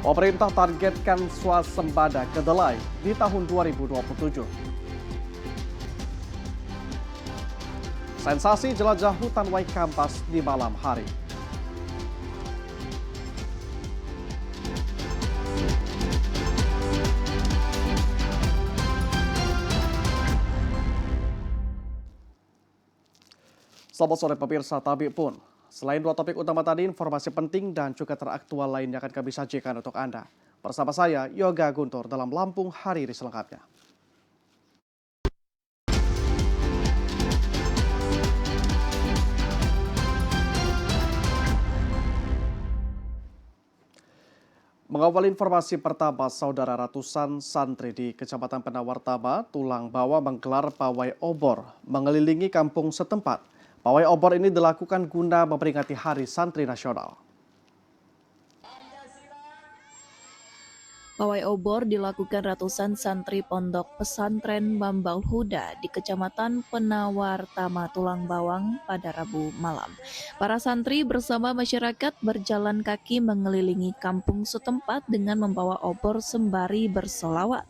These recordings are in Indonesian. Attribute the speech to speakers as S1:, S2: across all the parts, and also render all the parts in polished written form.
S1: Pemerintah targetkan swasembada kedelai di tahun 2027. Sensasi jelajah hutan Waikambas di malam hari. Selamat sore pemirsa Tabik pun. Selain dua topik utama tadi, informasi penting dan juga teraktual lainnya akan kami sajikan untuk Anda. Bersama saya, Yoga Guntur dalam Lampung Hari ini selengkapnya. Mengawali informasi pertama, saudara ratusan santri di Kecamatan Penawartama, Tulang Bawang menggelar pawai obor mengelilingi kampung setempat. Pawai obor ini dilakukan guna memperingati Hari Santri Nasional.
S2: Pawai obor dilakukan ratusan santri pondok pesantren Mambaul Huda di Kecamatan Penawartama, Tulang Bawang pada Rabu malam. Para santri bersama masyarakat berjalan kaki mengelilingi kampung setempat dengan membawa obor sembari bersolawat.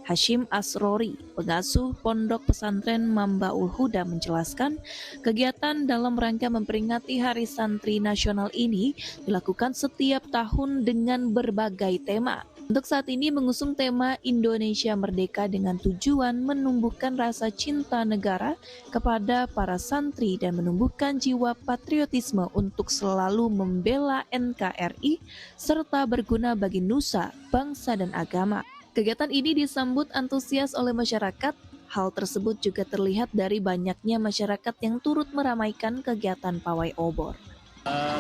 S2: Hashim Asrori, pengasuh pondok pesantren Mambaul Huda menjelaskan, kegiatan dalam rangka memperingati Hari Santri Nasional ini dilakukan setiap tahun dengan berbagai tema. Untuk saat ini mengusung tema Indonesia Merdeka dengan tujuan menumbuhkan rasa cinta negara kepada para santri dan menumbuhkan jiwa patriotisme untuk selalu membela NKRI serta berguna bagi nusa, bangsa dan agama. Kegiatan ini disambut antusias oleh masyarakat. Hal tersebut juga terlihat dari banyaknya masyarakat yang turut meramaikan kegiatan pawai obor.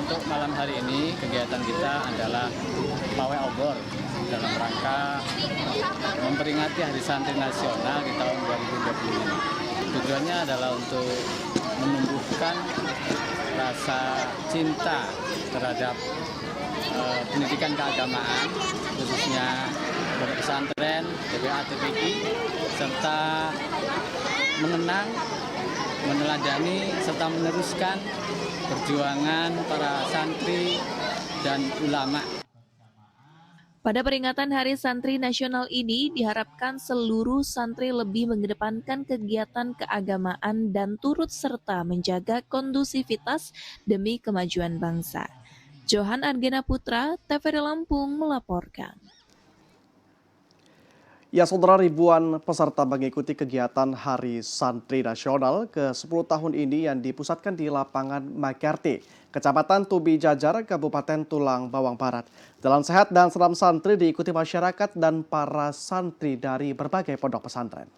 S3: Untuk malam hari ini kegiatan kita adalah pawai obor dalam rangka memperingati Hari Santri Nasional di tahun 2025. Tujuannya adalah untuk menumbuhkan rasa cinta terhadap pendidikan keagamaan, khususnya pondok pesantren, TPA, TPQ, serta mengenang, meneladani, serta meneruskan perjuangan para santri dan ulama.
S2: Pada peringatan Hari Santri Nasional ini diharapkan seluruh santri lebih mengedepankan kegiatan keagamaan dan turut serta menjaga kondusivitas demi kemajuan bangsa. Johan Argena Putra, TVRI Lampung melaporkan.
S1: Ya, saudara, ribuan peserta mengikuti kegiatan Hari Santri Nasional ke-10 tahun ini yang dipusatkan di lapangan Magarti, Kecamatan Tubi Jajar, Kabupaten Tulang Bawang Barat. Jalan sehat dan senam santri diikuti masyarakat dan para santri dari berbagai pondok pesantren.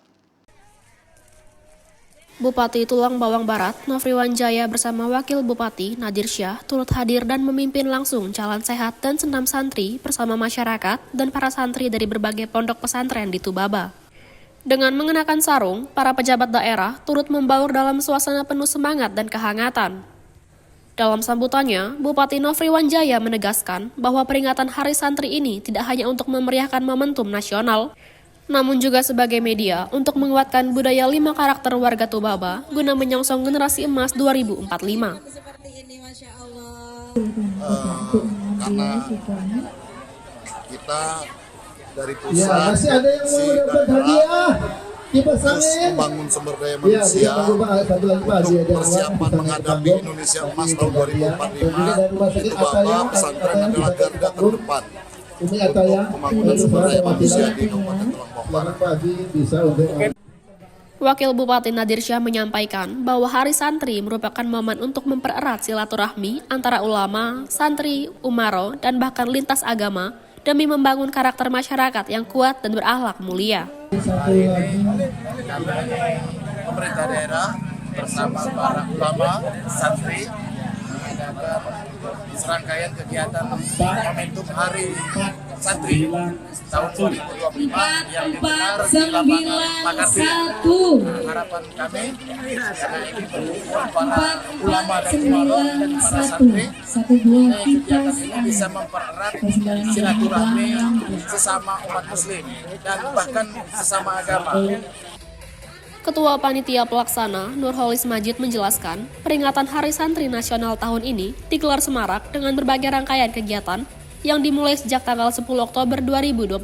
S4: Bupati Tulang Bawang Barat, Nofri Wanjaya bersama Wakil Bupati Nadir Syah turut hadir dan memimpin langsung jalan sehat dan senam santri bersama masyarakat dan para santri dari berbagai pondok pesantren di Tubaba. Dengan mengenakan sarung, para pejabat daerah turut membaur dalam suasana penuh semangat dan kehangatan. Dalam sambutannya, Bupati Nofri Wanjaya menegaskan bahwa peringatan Hari Santri ini tidak hanya untuk memeriahkan momentum nasional, namun juga sebagai media untuk menguatkan budaya 5 karakter warga Tubaba guna menyongsong generasi emas 2045.
S5: Karena kita dari pusat terus membangun sumber daya manusia untuk persiapan menghadapi Indonesia Emas tahun 2045. Tubaba pesantren adalah garda terdepan untuk pembangunan sumber daya manusia di Kabupaten Tulang Bawang Barat.
S4: Wakil Bupati Nadir Syah menyampaikan bahwa Hari Santri merupakan momen untuk mempererat silaturahmi antara ulama, santri, umaro, dan bahkan lintas agama demi membangun karakter masyarakat yang kuat dan berakhlak mulia.
S5: Hari ini pemerintah daerah bersama para ulama, santri mengadakan serangkaian kegiatan momentum Hari Santri tahun 2025 yang digelar di lapangan Magarti. Harapan kami karena ini berkumpul para ulama dan umaro dan para santri, kegiatan ini bisa mempererat silaturahmi sesama umat muslim dan bahkan sesama agama.
S4: Ketua Panitia Pelaksana Nurholis Majid menjelaskan, peringatan Hari Santri Nasional tahun ini digelar semarak dengan berbagai rangkaian kegiatan yang dimulai sejak tanggal 10 Oktober 2025.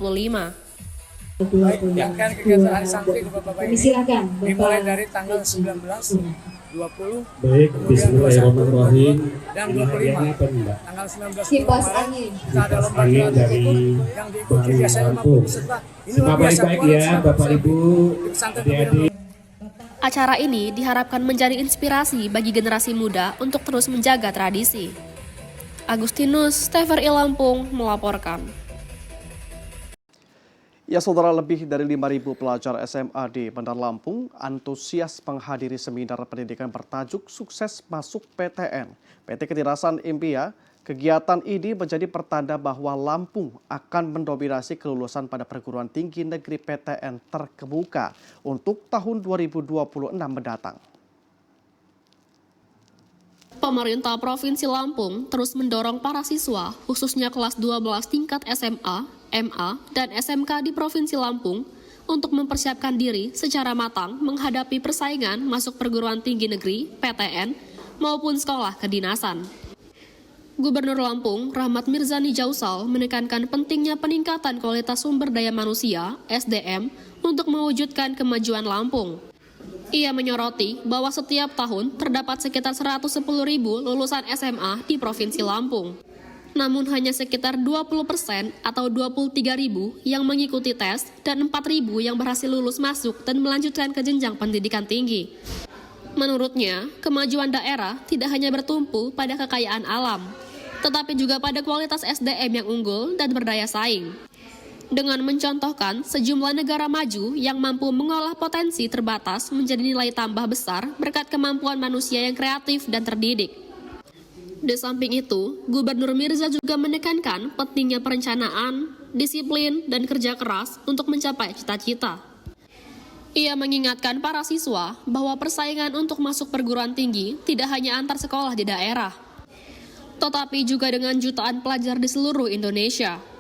S6: Baik, rangkaian kegiatan Hari Santri Bapak-Bapak ini
S7: silakan,
S6: dimulai dari tanggal 19, 20,
S8: Baik, bismillahirrahmanirrahim.
S6: dan 25. Tanggal 19
S7: kipas
S6: kemarin
S7: angin.
S6: kita ada lomba
S8: Angin
S6: kilat
S8: dari
S6: yang diikuti
S8: Bali
S6: biasanya 50
S8: Lampung.
S6: peserta. Ini
S8: Semua
S6: luar biasa.
S8: baik-baik ya, Bapak Ibu, adik-adik.
S4: Acara ini diharapkan menjadi inspirasi bagi generasi muda untuk terus menjaga tradisi. Agustinus, TVRI Lampung melaporkan.
S1: Ya saudara, lebih dari 5.000 pelajar SMA di Bandar Lampung antusias menghadiri seminar pendidikan bertajuk Sukses Masuk PTN. PT Kedirasan Impia, kegiatan ini menjadi pertanda bahwa Lampung akan mendominasi kelulusan pada perguruan tinggi negeri PTN terkemuka untuk tahun 2026 mendatang.
S4: Pemerintah Provinsi Lampung terus mendorong para siswa, khususnya kelas 12 tingkat SMA, MA, dan SMK di Provinsi Lampung untuk mempersiapkan diri secara matang menghadapi persaingan masuk perguruan tinggi negeri, PTN, maupun sekolah kedinasan. Gubernur Lampung, Rahmat Mirzani Jausal, menekankan pentingnya peningkatan kualitas sumber daya manusia, SDM, untuk mewujudkan kemajuan Lampung. Ia menyoroti bahwa setiap tahun terdapat sekitar 110.000 lulusan SMA di Provinsi Lampung. Namun hanya sekitar 20% atau 23.000 yang mengikuti tes dan 4.000 yang berhasil lulus masuk dan melanjutkan ke jenjang pendidikan tinggi. Menurutnya, kemajuan daerah tidak hanya bertumpu pada kekayaan alam, tetapi juga pada kualitas SDM yang unggul dan berdaya saing. Dengan mencontohkan sejumlah negara maju yang mampu mengolah potensi terbatas menjadi nilai tambah besar berkat kemampuan manusia yang kreatif dan terdidik. Di samping itu, Gubernur Mirza juga menekankan pentingnya perencanaan, disiplin, dan kerja keras untuk mencapai cita-cita. Ia mengingatkan para siswa bahwa persaingan untuk masuk perguruan tinggi tidak hanya antar sekolah di daerah, tetapi juga dengan jutaan pelajar di seluruh Indonesia.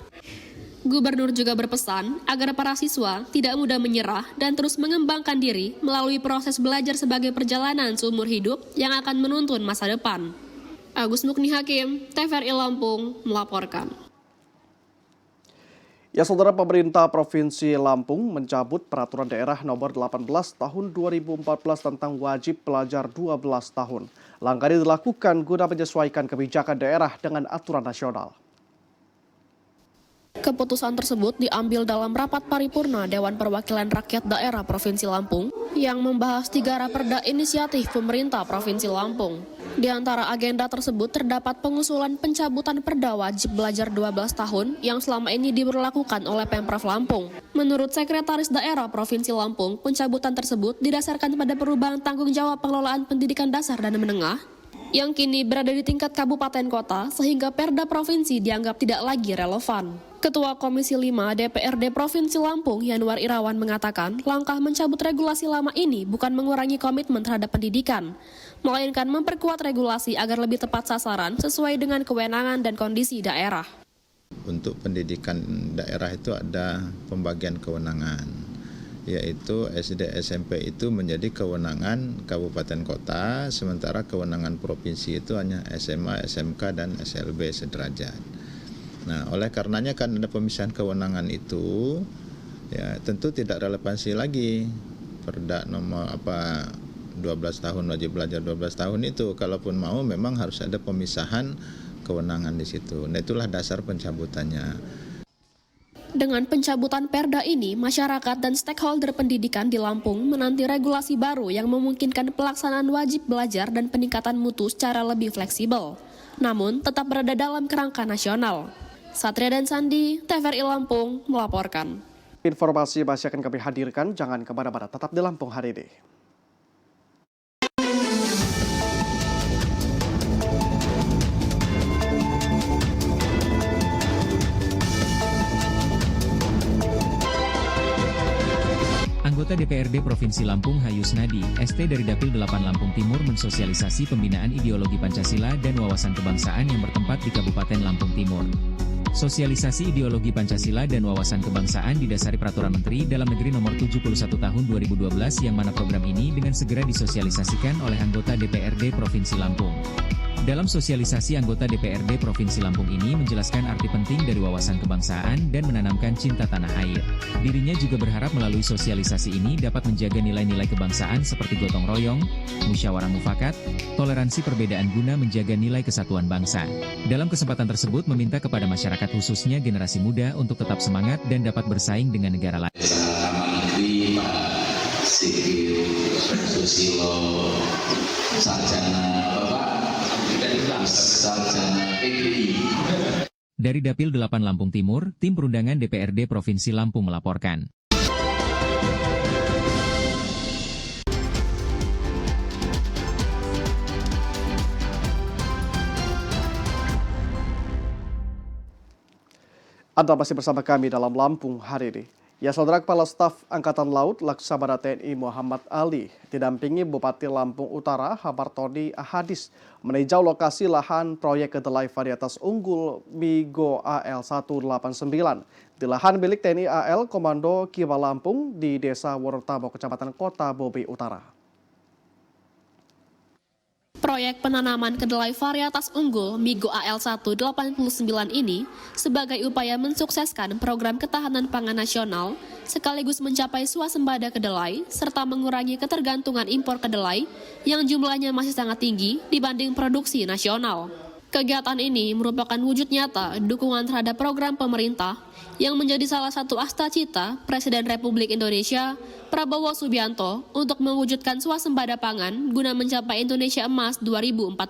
S4: Gubernur juga berpesan agar para siswa tidak mudah menyerah dan terus mengembangkan diri melalui proses belajar sebagai perjalanan seumur hidup yang akan menuntun masa depan. Agus Mukni Hakim, TVRI Lampung, melaporkan.
S1: Ya saudara, pemerintah Provinsi Lampung mencabut peraturan daerah nomor 18 tahun 2014 tentang wajib pelajar 12 tahun. Langkah ini dilakukan guna menyesuaikan kebijakan daerah dengan aturan nasional.
S4: Keputusan tersebut diambil dalam rapat paripurna Dewan Perwakilan Rakyat Daerah Provinsi Lampung yang membahas 3 raperda inisiatif pemerintah Provinsi Lampung. Di antara agenda tersebut terdapat pengusulan pencabutan perda wajib belajar 12 tahun yang selama ini diberlakukan oleh Pemprov Lampung. Menurut Sekretaris Daerah Provinsi Lampung, pencabutan tersebut didasarkan pada perubahan tanggung jawab pengelolaan pendidikan dasar dan menengah yang kini berada di tingkat kabupaten kota sehingga perda provinsi dianggap tidak lagi relevan. Ketua Komisi 5 DPRD Provinsi Lampung, Yanuar Irawan, mengatakan langkah mencabut regulasi lama ini bukan mengurangi komitmen terhadap pendidikan, melainkan memperkuat regulasi agar lebih tepat sasaran sesuai dengan kewenangan dan kondisi daerah.
S9: Untuk pendidikan daerah itu ada pembagian kewenangan, yaitu SD SMP itu menjadi kewenangan kabupaten kota, sementara kewenangan provinsi itu hanya SMA, SMK, dan SLB sederajat. Nah, oleh karenanya kan ada pemisahan kewenangan itu, ya tentu tidak relevansi lagi perda nomor 12 tahun wajib belajar 12 tahun itu. Kalaupun mau memang harus ada pemisahan kewenangan di situ. Nah, itulah dasar pencabutannya.
S4: Dengan pencabutan perda ini, masyarakat dan stakeholder pendidikan di Lampung menanti regulasi baru yang memungkinkan pelaksanaan wajib belajar dan peningkatan mutu secara lebih fleksibel, namun tetap berada dalam kerangka nasional. Satria dan Sandi, TVRI Lampung, melaporkan.
S1: Informasi masih akan kami hadirkan, jangan kemana-mana, tetap di Lampung hari ini.
S10: Anggota DPRD Provinsi Lampung Hayus Nadi, ST dari Dapil 8 Lampung Timur mensosialisasi pembinaan ideologi Pancasila dan wawasan kebangsaan yang bertempat di Kabupaten Lampung Timur. Sosialisasi ideologi Pancasila dan wawasan kebangsaan didasari Peraturan Menteri Dalam Negeri Nomor 71 Tahun 2012 yang mana program ini dengan segera disosialisasikan oleh anggota DPRD Provinsi Lampung. Dalam sosialisasi, anggota DPRD Provinsi Lampung ini menjelaskan arti penting dari wawasan kebangsaan dan menanamkan cinta tanah air. Dirinya juga berharap melalui sosialisasi ini dapat menjaga nilai-nilai kebangsaan seperti gotong royong, musyawarah mufakat, toleransi perbedaan guna menjaga nilai kesatuan bangsa. Dalam kesempatan tersebut meminta kepada masyarakat khususnya generasi muda untuk tetap semangat dan dapat bersaing dengan negara lain.
S7: Menteri Pak Sigit Susilo, sarjana PGI.
S10: Dari Dapil 8 Lampung Timur, tim perundangan DPRD Provinsi Lampung melaporkan.
S1: Anda masih bersama kami dalam Lampung hari ini. Ya, Saudara, Kepala Staf Angkatan Laut Laksamana TNI Muhammad Ali didampingi Bupati Lampung Utara Hamartoni Ahadis meninjau lokasi lahan proyek kedelai varietas unggul Migo AL 189 di lahan milik TNI AL Komando Kiwa Lampung di Desa Worotabo, Kecamatan Kota Bobi Utara.
S4: Proyek penanaman kedelai varietas unggul Migo AL 189 ini sebagai upaya mensukseskan program ketahanan pangan nasional sekaligus mencapai swasembada kedelai serta mengurangi ketergantungan impor kedelai yang jumlahnya masih sangat tinggi dibanding produksi nasional. Kegiatan ini merupakan wujud nyata dukungan terhadap program pemerintah yang menjadi salah satu cita Presiden Republik Indonesia Prabowo Subianto untuk mewujudkan swasembada pangan guna mencapai Indonesia Emas 2045.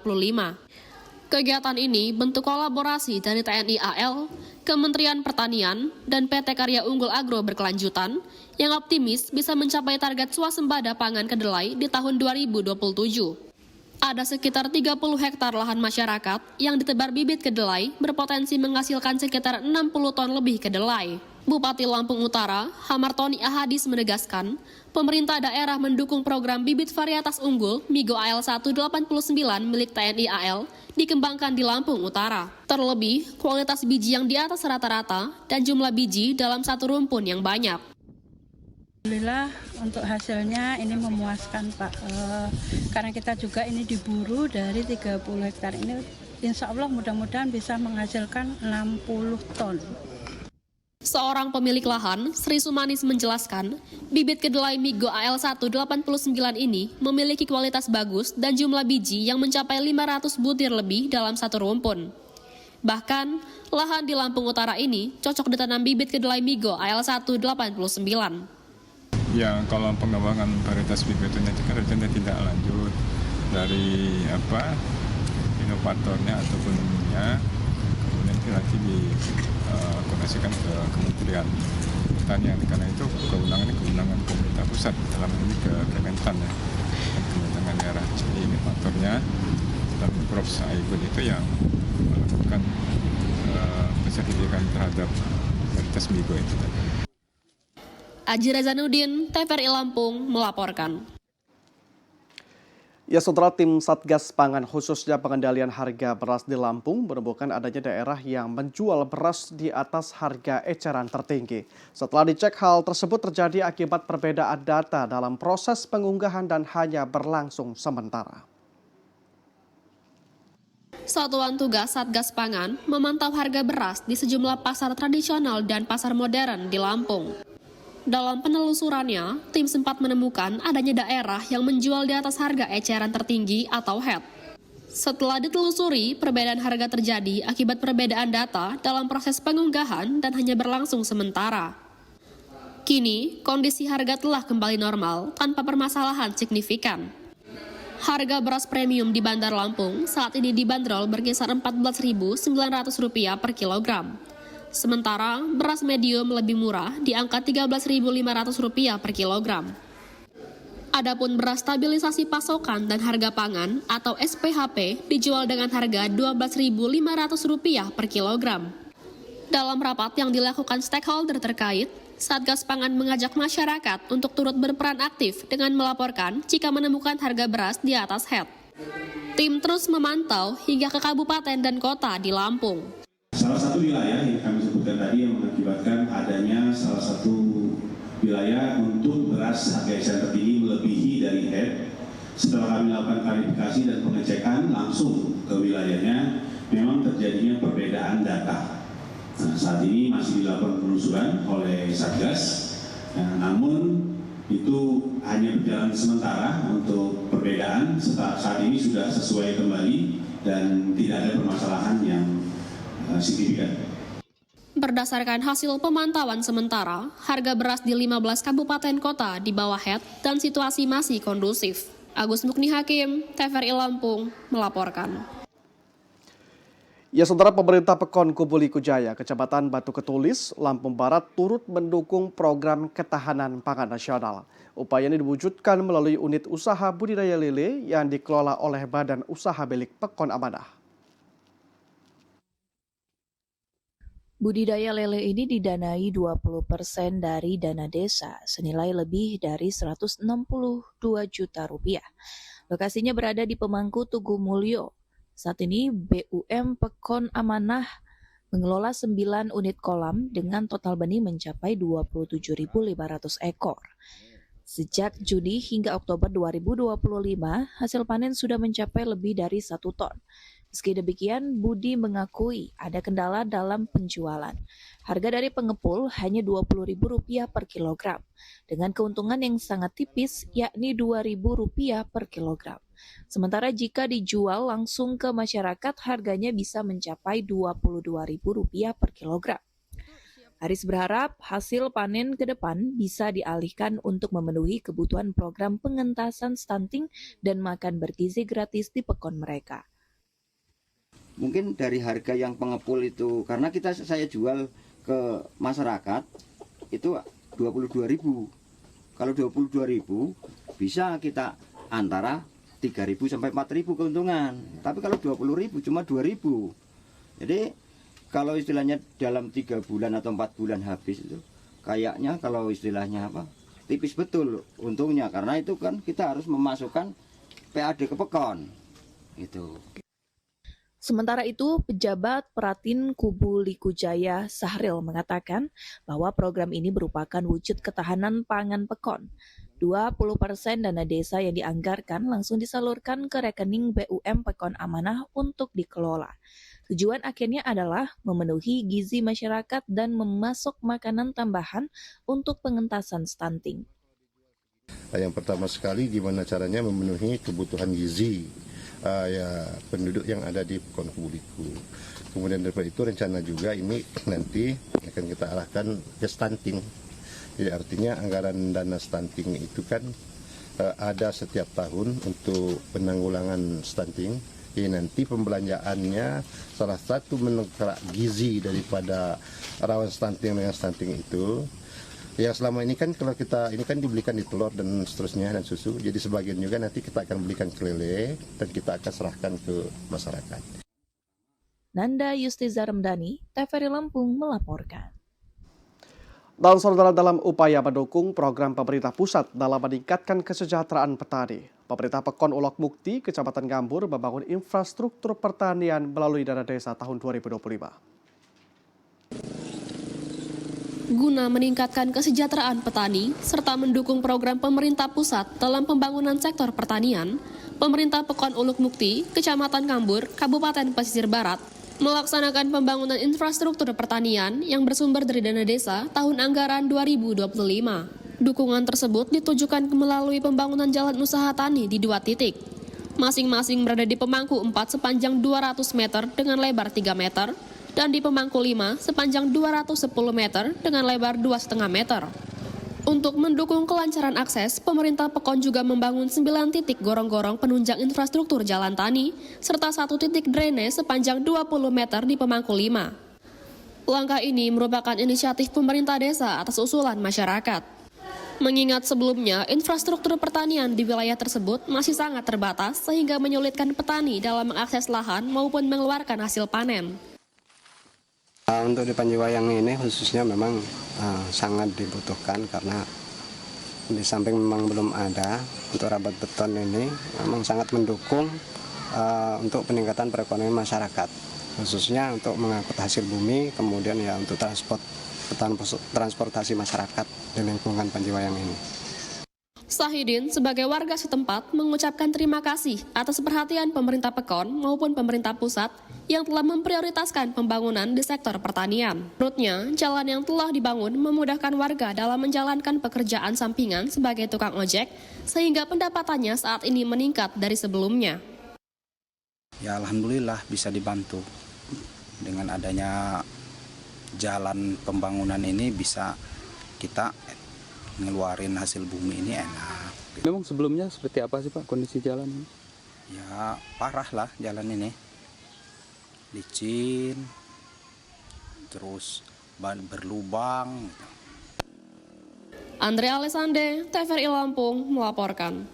S4: Kegiatan ini bentuk kolaborasi dari TNI AL, Kementerian Pertanian, dan PT Karya Unggul Agro Berkelanjutan yang optimis bisa mencapai target swasembada pangan kedelai di tahun 2027. Ada sekitar 30 hektar lahan masyarakat yang ditebar bibit kedelai berpotensi menghasilkan sekitar 60 ton lebih kedelai. Bupati Lampung Utara, Hamartoni Ahadis menegaskan, pemerintah daerah mendukung program bibit varietas unggul Migo AL 189 milik TNI AL dikembangkan di Lampung Utara. Terlebih, kualitas biji yang di atas rata-rata dan jumlah biji dalam satu rumpun yang banyak.
S11: Alhamdulillah untuk hasilnya ini memuaskan Pak, karena kita juga ini diburu dari 30 hektar ini, insya Allah mudah-mudahan bisa menghasilkan 60 ton.
S4: Seorang pemilik lahan, Sri Sumanis menjelaskan, bibit kedelai Migo AL 189 ini memiliki kualitas bagus dan jumlah biji yang mencapai 500 butir lebih dalam satu rumpun. Bahkan, lahan di Lampung Utara ini cocok ditanam bibit kedelai Migo AL 189.
S12: Ya, kalau pengembangan varietas bibitnya itu kan rencana tidak lanjut dari inovatornya ataupun ininya, kemudian itu nanti dikoordinasikan ke Kementerian Pertanian, karena itu kewenangan pemerintah pusat dalam ini ke Kementan ya, dan kementerian daerah. Jadi inovatornya dan Prof. Saibun itu yang melakukan penyelidikan terhadap varietas Migo itu tadi.
S4: Aji Rezanuddin, TVRI Lampung, melaporkan.
S1: Ya, Saudara, tim Satgas Pangan khususnya pengendalian harga beras di Lampung menemukan adanya daerah yang menjual beras di atas harga eceran tertinggi. Setelah dicek, hal tersebut terjadi akibat perbedaan data dalam proses pengunggahan dan hanya berlangsung sementara.
S4: Satuan Tugas Satgas Pangan memantau harga beras di sejumlah pasar tradisional dan pasar modern di Lampung. Dalam penelusurannya, tim sempat menemukan adanya daerah yang menjual di atas harga eceran tertinggi atau HET. Setelah ditelusuri, perbedaan harga terjadi akibat perbedaan data dalam proses pengunggahan dan hanya berlangsung sementara. Kini, kondisi harga telah kembali normal tanpa permasalahan signifikan. Harga beras premium di Bandar Lampung saat ini dibanderol berkisar Rp14.900 per kilogram. Sementara beras medium lebih murah di angka Rp13.500 per kilogram. Adapun beras stabilisasi pasokan dan harga pangan atau SPHP dijual dengan harga Rp12.500 per kilogram. Dalam rapat yang dilakukan stakeholder terkait, Satgas Pangan mengajak masyarakat untuk turut berperan aktif dengan melaporkan jika menemukan harga beras di atas HET. Tim terus memantau hingga ke kabupaten dan kota di Lampung.
S13: Salah satu wilayah yang kami sebutkan tadi yang mengakibatkan adanya salah satu wilayah untuk beras harga eceran tertinggi melebihi dari HET. Setelah kami lakukan klarifikasi dan pengecekan langsung ke ke wilayahnya memang terjadinya perbedaan data. Nah, saat ini masih dilakukan penelusuran oleh Satgas, namun itu hanya berjalan sementara untuk perbedaan. Saat ini sudah sesuai kembali dan tidak ada permasalahan yang signifikan.
S4: Berdasarkan hasil pemantauan sementara, harga beras di 15 kabupaten kota di bawah HET dan situasi masih kondusif. Agus Mukni Hakim, TVRI Lampung, melaporkan.
S1: Ya, saudara, pemerintah Pekon Kubu Liku Jaya, Kecamatan Batu Ketulis, Lampung Barat turut mendukung program ketahanan pangan nasional. Upaya ini diwujudkan melalui unit usaha budidaya lele yang dikelola oleh Badan Usaha Milik Pekon Amanah.
S2: Budidaya lele ini didanai 20% dari dana desa senilai lebih dari 162 juta rupiah. Lokasinya berada di Pemangku Tugu Mulyo. Saat ini BUM Pekon Amanah mengelola 9 unit kolam dengan total benih mencapai 27.500 ekor. Sejak Juni hingga Oktober 2025, hasil panen sudah mencapai lebih dari 1 ton. Meski demikian, Budi mengakui ada kendala dalam penjualan. Harga dari pengepul hanya Rp20.000 per kilogram, dengan keuntungan yang sangat tipis, yakni Rp2.000 per kilogram. Sementara jika dijual langsung ke masyarakat, harganya bisa mencapai Rp22.000 per kilogram. Haris berharap hasil panen ke depan bisa dialihkan untuk memenuhi kebutuhan program pengentasan stunting dan makan bergizi gratis di Pekon mereka.
S14: Mungkin dari harga yang pengepul itu, karena saya jual ke masyarakat itu 22.000. Kalau 22.000 bisa kita antara 3.000 sampai 4.000 keuntungan. Tapi kalau 20.000 cuma 2.000. Jadi kalau istilahnya dalam 3 bulan atau 4 bulan habis itu, kayaknya kalau istilahnya tipis betul untungnya, karena itu kan kita harus memasukkan PAD ke Pekon. Itu.
S2: Sementara itu, pejabat Pratin Kubu Liku Jaya Sahril mengatakan bahwa program ini merupakan wujud ketahanan pangan Pekon. 20% dana desa yang dianggarkan langsung disalurkan ke rekening BUM Pekon Amanah untuk dikelola. Tujuan akhirnya adalah memenuhi gizi masyarakat dan memasok makanan tambahan untuk pengentasan stunting.
S5: Yang pertama sekali gimana caranya memenuhi kebutuhan gizi penduduk yang ada di Pekon Kubu Liku. Kemudian daripada itu rencana juga ini nanti akan kita arahkan ke stunting. Jadi artinya anggaran dana stunting itu kan ada setiap tahun untuk penanggulangan stunting. Jadi nanti pembelanjaannya salah satu menenggerak gizi daripada rawan stunting dengan stunting itu. Ya selama ini kan kalau kita ini kan dibelikan di telur dan seterusnya dan susu, jadi sebagian juga nanti kita akan belikan ke lele dan kita akan serahkan ke masyarakat.
S2: Nanda Yustiza Remdani, TVRI Lampung melaporkan.
S1: Dan saudara, dalam upaya mendukung program pemerintah pusat dalam meningkatkan kesejahteraan petani, pemerintah Pekon Ulok Mukti, Kecamatan Gambur membangun infrastruktur pertanian melalui dana desa tahun 2025.
S4: Guna meningkatkan kesejahteraan petani serta mendukung program pemerintah pusat dalam pembangunan sektor pertanian, pemerintah Pekon Ulok Mukti, Kecamatan Gambur, Kabupaten Pesisir Barat, melaksanakan pembangunan infrastruktur pertanian yang bersumber dari dana desa tahun anggaran 2025. Dukungan tersebut ditujukan melalui pembangunan jalan usaha tani di 2 titik. Masing-masing berada di Pemangku 4 sepanjang 200 meter dengan lebar 3 meter, dan di Pemangku 5 sepanjang 210 meter dengan lebar 2,5 meter. Untuk mendukung kelancaran akses, pemerintah Pekon juga membangun 9 titik gorong-gorong penunjang infrastruktur jalan tani, serta 1 titik drainase sepanjang 20 meter di Pemangku 5. Langkah ini merupakan inisiatif pemerintah desa atas usulan masyarakat. Mengingat sebelumnya, infrastruktur pertanian di wilayah tersebut masih sangat terbatas sehingga menyulitkan petani dalam mengakses lahan maupun mengeluarkan hasil panen.
S15: Untuk di Panjiwayang ini khususnya memang sangat dibutuhkan karena di samping memang belum ada untuk rabat beton ini memang sangat mendukung untuk peningkatan perekonomian masyarakat, khususnya untuk mengangkut hasil bumi, kemudian ya untuk transportasi masyarakat di lingkungan Panjiwayang ini.
S4: Sahidin sebagai warga setempat mengucapkan terima kasih atas perhatian pemerintah Pekon maupun pemerintah pusat yang telah memprioritaskan pembangunan di sektor pertanian. Menurutnya, jalan yang telah dibangun memudahkan warga dalam menjalankan pekerjaan sampingan sebagai tukang ojek, sehingga pendapatannya saat ini meningkat dari sebelumnya.
S16: Ya alhamdulillah bisa dibantu. Dengan adanya jalan pembangunan ini bisa kita ngeluarin hasil bumi ini enak.
S17: Memang sebelumnya seperti apa sih Pak kondisi jalan ini?
S16: Ya parah lah jalan ini. Licin, terus berlubang.
S4: Andre Alessande, TVRI Lampung melaporkan.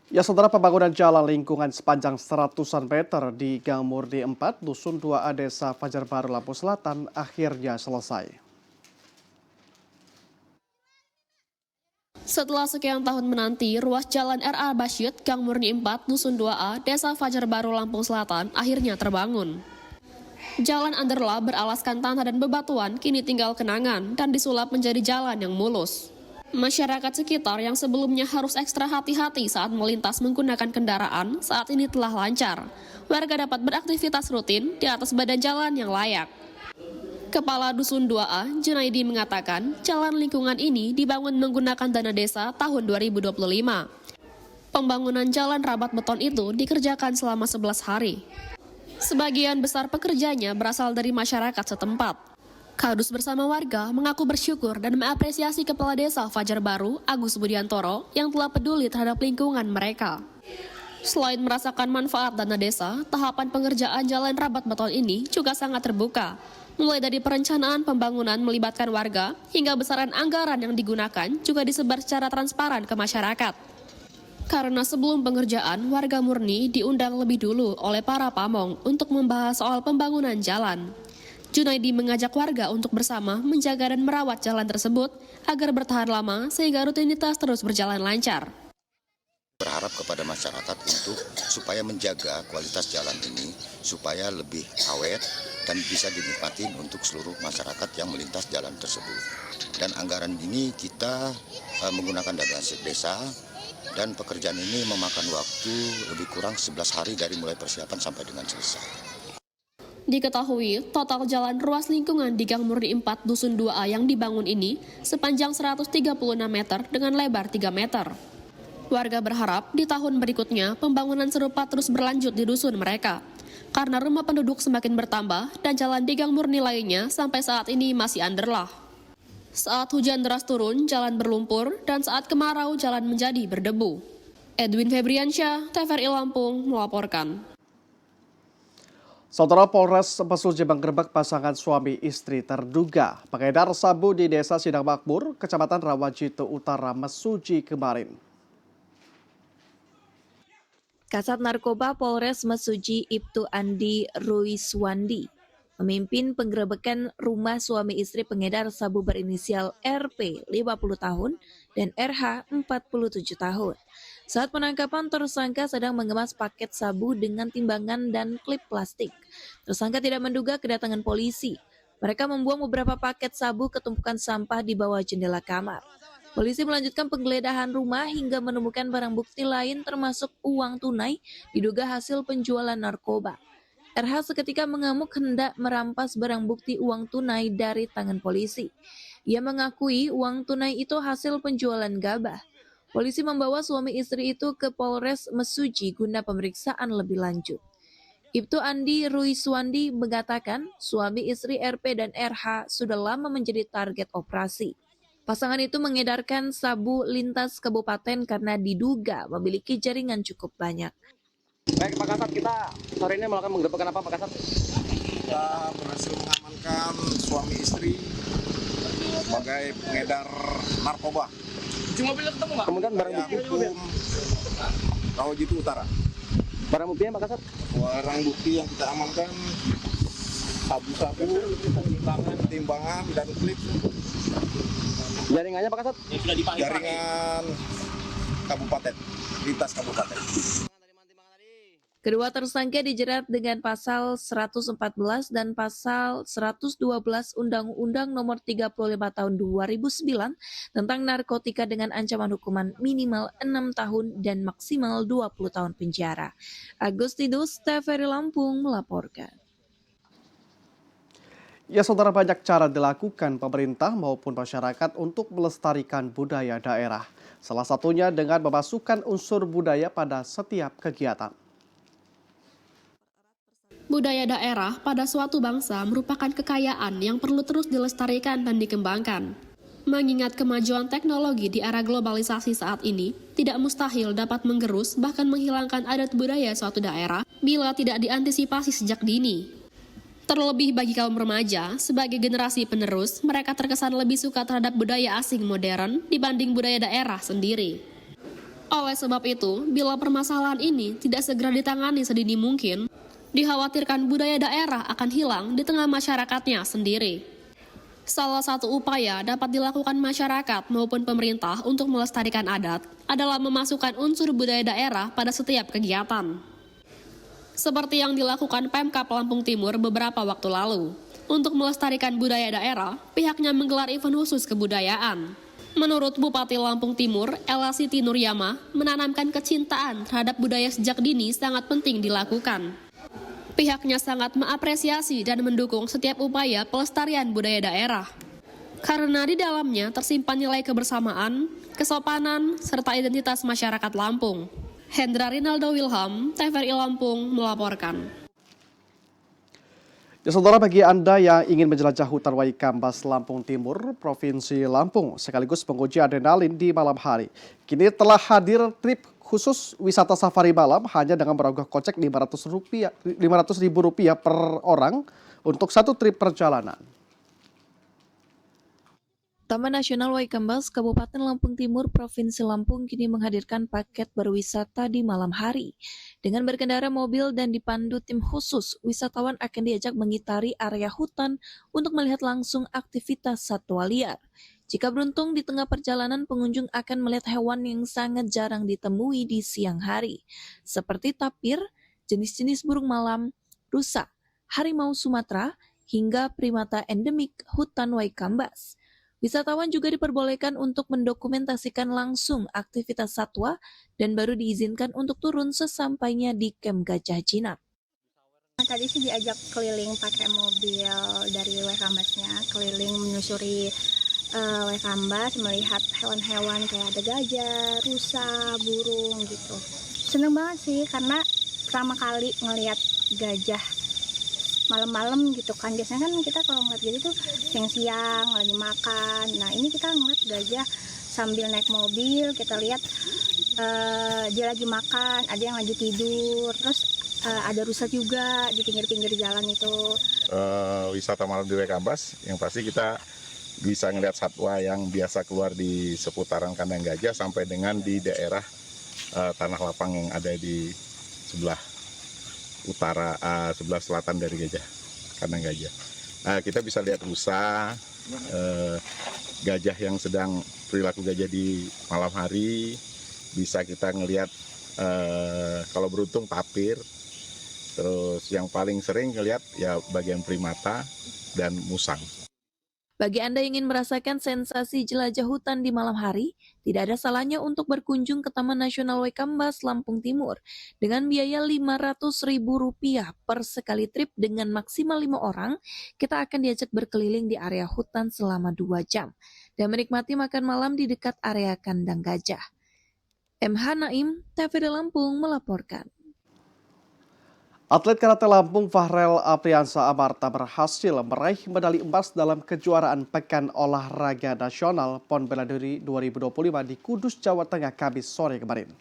S1: Ya, saudara, pembangunan jalan lingkungan sepanjang 100-an meter di Gang Murni 4, Dusun 2A, Desa Fajar Baru, Lampung Selatan akhirnya selesai.
S4: Setelah sekian tahun menanti, ruas jalan RA Basyid, Gang Murni 4, Dusun 2A, Desa Fajar Baru, Lampung Selatan akhirnya terbangun. Jalan underla beralaskan tanah dan bebatuan kini tinggal kenangan dan disulap menjadi jalan yang mulus. Masyarakat sekitar yang sebelumnya harus ekstra hati-hati saat melintas menggunakan kendaraan saat ini telah lancar. Warga dapat beraktivitas rutin di atas badan jalan yang layak. Kepala Dusun 2A, Junaidi mengatakan jalan lingkungan ini dibangun menggunakan dana desa tahun 2025. Pembangunan jalan rabat beton itu dikerjakan selama 11 hari. Sebagian besar pekerjanya berasal dari masyarakat setempat. Kadus bersama warga mengaku bersyukur dan mengapresiasi Kepala Desa Fajar Baru, Agus Budiantoro, yang telah peduli terhadap lingkungan mereka. Selain merasakan manfaat dana desa, tahapan pengerjaan jalan rabat beton ini juga sangat terbuka. Mulai dari perencanaan pembangunan melibatkan warga, hingga besaran anggaran yang digunakan juga disebar secara transparan ke masyarakat. Karena sebelum pengerjaan, warga murni diundang lebih dulu oleh para pamong untuk membahas soal pembangunan jalan. Junaidi mengajak warga untuk bersama menjaga dan merawat jalan tersebut agar bertahan lama sehingga rutinitas terus berjalan lancar.
S18: Berharap kepada masyarakat untuk supaya menjaga kualitas jalan ini supaya lebih awet dan bisa dinikmati untuk seluruh masyarakat yang melintas jalan tersebut. Dan anggaran ini kita menggunakan dana desa dan pekerjaan ini memakan waktu lebih kurang 11 hari dari mulai persiapan sampai dengan selesai.
S4: Diketahui, total jalan ruas lingkungan di Gang Murni 4 Dusun 2A yang dibangun ini sepanjang 136 meter dengan lebar 3 meter. Warga berharap di tahun berikutnya pembangunan serupa terus berlanjut di dusun mereka. Karena rumah penduduk semakin bertambah dan jalan di Gang Murni lainnya sampai saat ini masih underlah. Saat hujan deras turun, jalan berlumpur dan saat kemarau jalan menjadi berdebu. Edwin Febriansyah, TVRI Lampung melaporkan.
S1: Saudara, Polres Mesuji menggerebek pasangan suami istri terduga pengedar sabu di Desa Sindang Makmur, Kecamatan Rawajito Utara, Mesuji kemarin.
S2: Kasat Narkoba Polres Mesuji Ibtu Andi Ruiswandi memimpin penggerebekan rumah suami istri pengedar sabu berinisial RP 50 tahun dan RH 47 tahun. Saat penangkapan, tersangka sedang mengemas paket sabu dengan timbangan dan klip plastik. Tersangka tidak menduga kedatangan polisi. Mereka membuang beberapa paket sabu ke tumpukan sampah di bawah jendela kamar. Polisi melanjutkan penggeledahan rumah hingga menemukan barang bukti lain termasuk uang tunai diduga hasil penjualan narkoba. RH seketika mengamuk hendak merampas barang bukti uang tunai dari tangan polisi. Ia mengakui uang tunai itu hasil penjualan gabah. Polisi membawa suami istri itu ke Polres Mesuji guna pemeriksaan lebih lanjut. Ibtu Andi Ruiswandi mengatakan suami istri RP dan RH sudah lama menjadi target operasi. Pasangan itu mengedarkan sabu lintas kabupaten karena diduga memiliki jaringan cukup banyak.
S17: Baik Pak Kasat, kita sore ini melakukan penggerebekan apa Pak Kasat?
S5: Kita berhasil mengamankan suami istri sebagai pengedar narkoba.
S17: Mobilnya ketemu Pak? Kemudian barang bukti
S5: Rawajito Utara.
S17: Barang buktinya Pak Kasat?
S5: Barang bukti yang kita amankan sabu-sabu, timbangan dan klip.
S17: Jaringannya Pak Kasat?
S5: Jaringan kabupaten, lintas kabupaten.
S2: Kedua tersangka dijerat dengan pasal 114 dan pasal 112 Undang-Undang Nomor 35 Tahun 2009 tentang narkotika dengan ancaman hukuman minimal 6 tahun dan maksimal 20 tahun penjara. Agustinus TVRI Lampung melaporkan.
S1: Ya saudara, banyak cara dilakukan pemerintah maupun masyarakat untuk melestarikan budaya daerah. Salah satunya dengan memasukkan unsur budaya pada setiap kegiatan.
S4: Budaya daerah pada suatu bangsa merupakan kekayaan yang perlu terus dilestarikan dan dikembangkan. Mengingat kemajuan teknologi di era globalisasi saat ini, tidak mustahil dapat menggerus bahkan menghilangkan adat budaya suatu daerah bila tidak diantisipasi sejak dini. Terlebih bagi kaum remaja, sebagai generasi penerus, mereka terkesan lebih suka terhadap budaya asing modern dibanding budaya daerah sendiri. Oleh sebab itu, bila permasalahan ini tidak segera ditangani sedini mungkin, dikhawatirkan budaya daerah akan hilang di tengah masyarakatnya sendiri. Salah satu upaya dapat dilakukan masyarakat maupun pemerintah untuk melestarikan adat adalah memasukkan unsur budaya daerah pada setiap kegiatan. Seperti yang dilakukan Pemkab Lampung Timur beberapa waktu lalu. Untuk melestarikan budaya daerah, pihaknya menggelar event khusus kebudayaan. Menurut Bupati Lampung Timur, Ella Siti Nuryama, menanamkan kecintaan terhadap budaya sejak dini sangat penting dilakukan. Pihaknya sangat mengapresiasi dan mendukung setiap upaya pelestarian budaya daerah. Karena di dalamnya tersimpan nilai kebersamaan, kesopanan, serta identitas masyarakat Lampung. Hendra Rinaldo Wilham, TVRI Lampung melaporkan.
S1: Ya saudara, bagi Anda yang ingin menjelajah hutan Waikambas Lampung Timur, Provinsi Lampung, sekaligus menguji adrenalin di malam hari, kini telah hadir trip khusus wisata safari malam hanya dengan merogoh kocek Rp500.000 per orang untuk satu trip perjalanan.
S2: Taman Nasional Waikambas, Kabupaten Lampung Timur, Provinsi Lampung kini menghadirkan paket berwisata di malam hari. Dengan berkendara mobil dan dipandu tim khusus, wisatawan akan diajak mengitari area hutan untuk melihat langsung aktivitas satwa liar. Jika beruntung, di tengah perjalanan pengunjung akan melihat hewan yang sangat jarang ditemui di siang hari, seperti tapir, jenis-jenis burung malam, rusa, harimau Sumatera, hingga primata endemik hutan Waikambas. Wisatawan juga diperbolehkan untuk mendokumentasikan langsung aktivitas satwa dan baru diizinkan untuk turun sesampainya di Kem Gajah Jinak.
S19: Tadi sih diajak keliling pakai mobil dari Waikambasnya, keliling menyusuri Waikambas, melihat hewan-hewan kayak ada gajah, rusa, burung gitu. Seneng banget sih karena pertama kali ngelihat gajah malam-malam gitu kan. Biasanya kan kita kalau ngeliat gajah tuh siang-siang lagi makan. Nah ini kita ngeliat gajah sambil naik mobil, kita lihat dia lagi makan, ada yang lagi tidur, terus ada rusa juga di pinggir-pinggir jalan itu.
S20: Wisata malam di Waikambas yang pasti kita bisa ngeliat satwa yang biasa keluar di seputaran kandang gajah sampai dengan di daerah tanah lapang yang ada di sebelah utara, sebelah selatan dari kandang gajah. Kita bisa lihat rusa, gajah yang sedang perilaku gajah di malam hari, bisa kita ngelihat kalau beruntung tapir, terus yang paling sering ngelihat ya bagian primata dan musang.
S2: Bagi Anda yang ingin merasakan sensasi jelajah hutan di malam hari, tidak ada salahnya untuk berkunjung ke Taman Nasional Waikambas, Lampung Timur. Dengan biaya Rp500.000 per sekali trip dengan maksimal 5 orang, kita akan diajak berkeliling di area hutan selama 2 jam dan menikmati makan malam di dekat area kandang gajah. MH Naim, TVRI Lampung melaporkan.
S1: Atlet karate Lampung Fahrel Apriansa Amarta berhasil meraih medali emas dalam kejuaraan Pekan Olahraga Nasional PON Bela Diri 2025 di Kudus, Jawa Tengah, Kamis sore kemarin.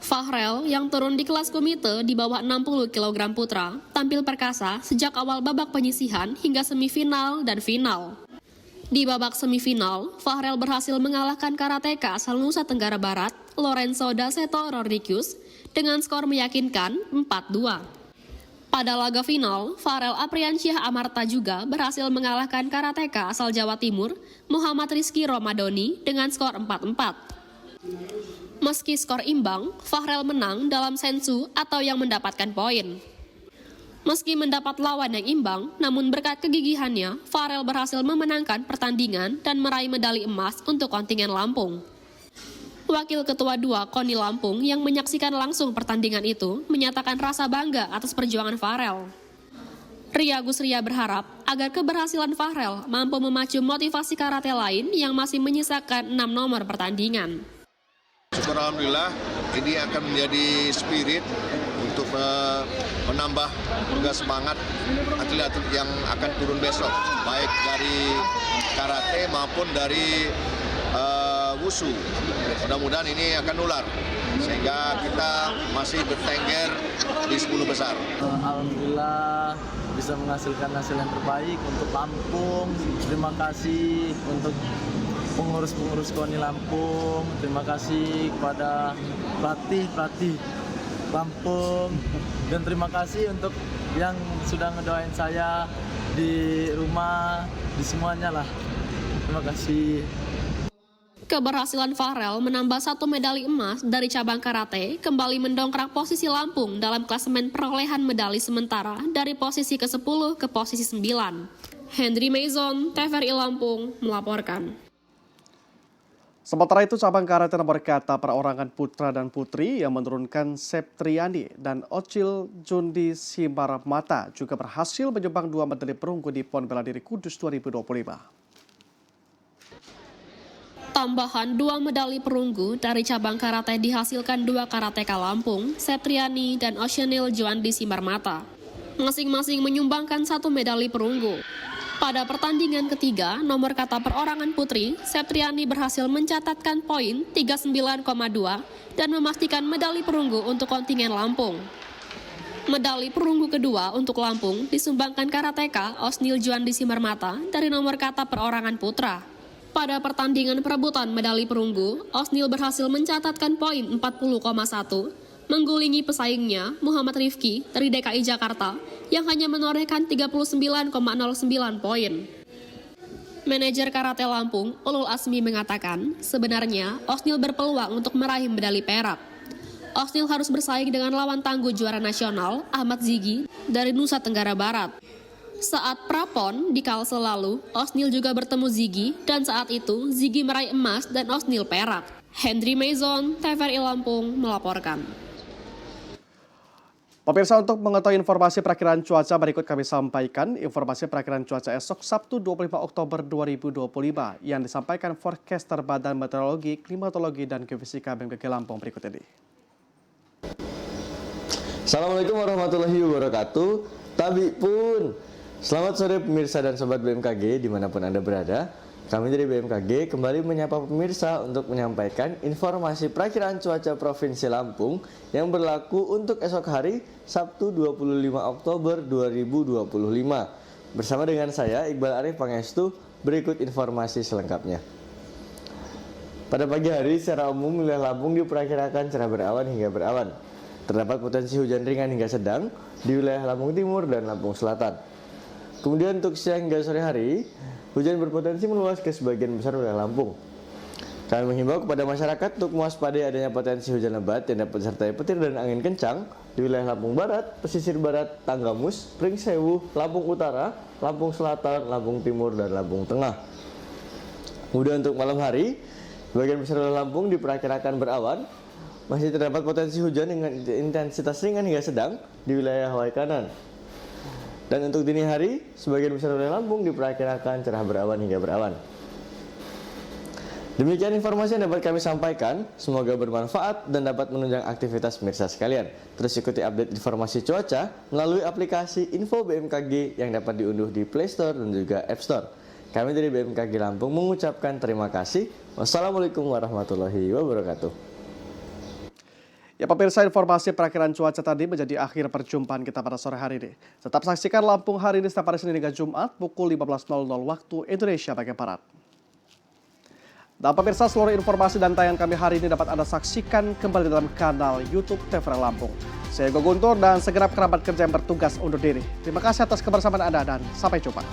S4: Fahrel yang turun di kelas komite di bawah 60 kg putra tampil perkasa sejak awal babak penyisihan hingga semifinal dan final. Di babak semifinal, Fahrel berhasil mengalahkan karateka asal Nusa Tenggara Barat, Lorenzo Daseto Rodriguez, dengan skor meyakinkan 4-2. Pada laga final, Fahrel Apriansyah Amarta juga berhasil mengalahkan karateka asal Jawa Timur, Muhammad Rizky Romadoni, dengan skor 4-4. Meski skor imbang, Fahrel menang dalam sensu atau yang mendapatkan poin. Meski mendapat lawan yang imbang, namun berkat kegigihannya, Fahrel berhasil memenangkan pertandingan dan meraih medali emas untuk kontingen Lampung. Wakil Ketua 2 KONI Lampung yang menyaksikan langsung pertandingan itu menyatakan rasa bangga atas perjuangan Fahrel. Ria Gusria berharap agar keberhasilan Fahrel mampu memacu motivasi karate lain yang masih menyisakan 6 nomor pertandingan.
S5: Syukur alhamdulillah ini akan menjadi spirit untuk menambah juga semangat atlet-atlet yang akan turun besok, baik dari karate maupun dari wushu. Mudah-mudahan ini akan nular sehingga kita masih bertengger di 10 besar.
S3: Alhamdulillah bisa menghasilkan hasil yang terbaik untuk Lampung. Terima kasih untuk pengurus-pengurus KONI Lampung, terima kasih kepada pelatih Lampung, dan terima kasih untuk yang sudah ngedoain saya di rumah, di semuanya lah. Terima kasih.
S4: Keberhasilan Fahrel menambah 1 medali emas dari cabang karate kembali mendongkrak posisi Lampung dalam klasemen perolehan medali sementara dari posisi ke-10 ke posisi 9. Henry Mason, TVRI Lampung, melaporkan.
S1: Sementara itu, cabang karate nomor kata perorangan putra dan putri yang menurunkan Septriani dan Ocil Jundi Simarmata juga berhasil menyumbang 2 medali perunggu di PON Bela Diri Kudus 2025.
S4: Tambahan 2 medali perunggu dari cabang karate dihasilkan 2 karateka Lampung, Septriani dan Oceanil Juandi Simarmata. Masing-masing menyumbangkan 1 medali perunggu. Pada pertandingan ketiga, nomor kata perorangan putri, Septriani berhasil mencatatkan poin 39,2 dan memastikan medali perunggu untuk kontingen Lampung. Medali perunggu kedua untuk Lampung disumbangkan karateka Osnil Juandi Simarmata dari nomor kata perorangan putra. Pada pertandingan perebutan medali perunggu, Osnil berhasil mencatatkan poin 40,1, menggulingi pesaingnya Muhammad Rifki dari DKI Jakarta yang hanya menorehkan 39,09 poin. Manajer karate Lampung, Ulul Asmi mengatakan, sebenarnya Osnil berpeluang untuk meraih medali perak. Osnil harus bersaing dengan lawan tangguh juara nasional Ahmad Zigi dari Nusa Tenggara Barat. Saat prapon di Kalsel lalu, Osnil juga bertemu Zigi dan saat itu Zigi meraih emas dan Osnil perak. Henry Mason, TVRI Lampung melaporkan.
S1: Pemirsa, untuk mengetahui informasi perakiraan cuaca berikut kami sampaikan informasi perakiraan cuaca esok Sabtu 25 Oktober 2025 yang disampaikan forecaster Badan Meteorologi, Klimatologi, dan Geofisika BMKG Lampung berikut ini.
S21: Assalamualaikum warahmatullahi wabarakatuh. Tabi pun. Selamat sore pemirsa dan sobat BMKG dimanapun Anda berada. Kami dari BMKG kembali menyapa pemirsa untuk menyampaikan informasi perakiraan cuaca Provinsi Lampung yang berlaku untuk esok hari Sabtu 25 Oktober 2025. Bersama dengan saya Iqbal Arif Pangestu, berikut informasi selengkapnya. Pada pagi hari secara umum wilayah Lampung diperkirakan cerah berawan hingga berawan. Terdapat potensi hujan ringan hingga sedang di wilayah Lampung Timur dan Lampung Selatan. Kemudian untuk siang hingga sore hari, hujan berpotensi meluas ke sebagian besar wilayah Lampung. Kami menghimbau kepada masyarakat untuk mewaspadai adanya potensi hujan lebat yang dapat disertai petir dan angin kencang di wilayah Lampung Barat, pesisir barat, Tanggamus, Pringsewu, Lampung Utara, Lampung Selatan, Lampung Timur, dan Lampung Tengah. Kemudian untuk malam hari, sebagian besar wilayah Lampung diperkirakan berawan. Masih terdapat potensi hujan dengan intensitas ringan hingga sedang di wilayah Hawaii kanan. Dan untuk dini hari, sebagian besar wilayah Lampung diperkirakan cerah berawan hingga berawan. Demikian informasi yang dapat kami sampaikan, semoga bermanfaat dan dapat menunjang aktivitas pemirsa sekalian. Terus ikuti update informasi cuaca melalui aplikasi Info BMKG yang dapat diunduh di Play Store dan juga App Store. Kami dari BMKG Lampung mengucapkan terima kasih. Wassalamualaikum warahmatullahi wabarakatuh.
S1: Ya pemirsa, informasi perakiraan cuaca tadi menjadi akhir perjumpaan kita pada sore hari ini. Tetap saksikan Lampung Hari Ini setiap hari Senin hingga Jumat pukul 15.00 waktu Indonesia bagian Barat. Dan pemirsa, seluruh informasi dan tayangan kami hari ini dapat Anda saksikan kembali dalam kanal YouTube TVRI Lampung. Saya Guntur dan segenap kerabat kerja yang bertugas undur diri. Terima kasih atas kebersamaan Anda dan sampai jumpa.